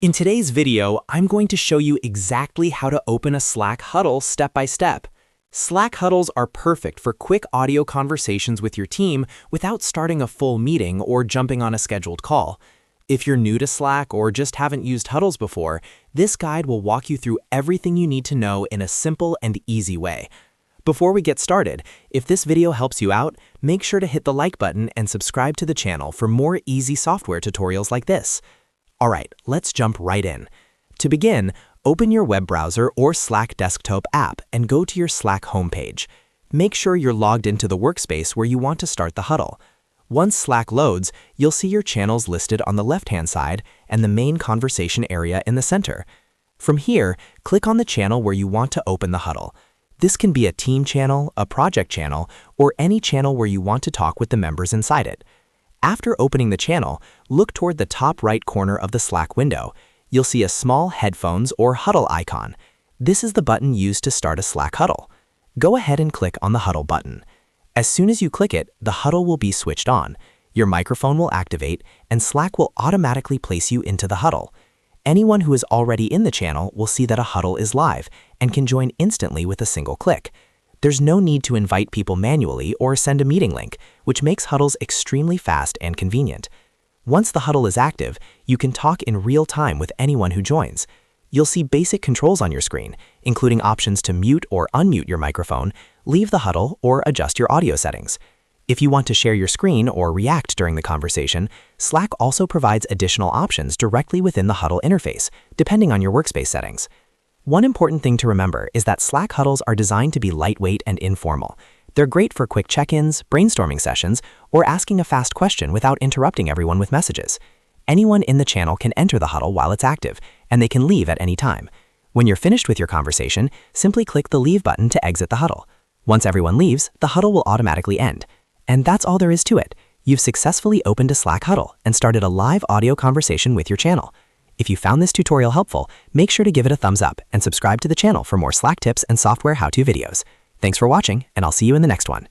In today's video, I'm going to show you exactly how to open a Slack Huddle step by step. Slack Huddles are perfect for quick audio conversations with your team without starting a full meeting or jumping on a scheduled call. If you're new to Slack or just haven't used Huddles before, this guide will walk you through everything you need to know in a simple and easy way. Before we get started, if this video helps you out, make sure to hit the like button and subscribe to the channel for more easy software tutorials like this. All right, let's jump right in. To begin, open your web browser or Slack desktop app and go to your Slack homepage. Make sure you're logged into the workspace where you want to start the huddle. Once Slack loads, you'll see your channels listed on the left-hand side and the main conversation area in the center. From here, click on the channel where you want to open the huddle. This can be a team channel, a project channel, or any channel where you want to talk with the members inside it. After opening the channel, look toward the top right corner of the Slack window. You'll see a small headphones or huddle icon. This is the button used to start a Slack huddle. Go ahead and click on the huddle button. As soon as you click it, the huddle will be switched on. Your microphone will activate, and Slack will automatically place you into the huddle. Anyone who is already in the channel will see that a huddle is live and can join instantly with a single click. There's no need to invite people manually or send a meeting link, which makes huddles extremely fast and convenient. Once the huddle is active, you can talk in real time with anyone who joins. You'll see basic controls on your screen, including options to mute or unmute your microphone, leave the huddle, or adjust your audio settings. If you want to share your screen or react during the conversation, Slack also provides additional options directly within the huddle interface, depending on your workspace settings. One important thing to remember is that Slack huddles are designed to be lightweight and informal. They're great for quick check-ins, brainstorming sessions, or asking a fast question without interrupting everyone with messages. Anyone in the channel can enter the huddle while it's active, and they can leave at any time. When you're finished with your conversation, simply click the Leave button to exit the huddle. Once everyone leaves, the huddle will automatically end. And that's all there is to it. You've successfully opened a Slack huddle and started a live audio conversation with your channel. If you found this tutorial helpful, make sure to give it a thumbs up and subscribe to the channel for more Slack tips and software how-to videos. Thanks for watching, and I'll see you in the next one.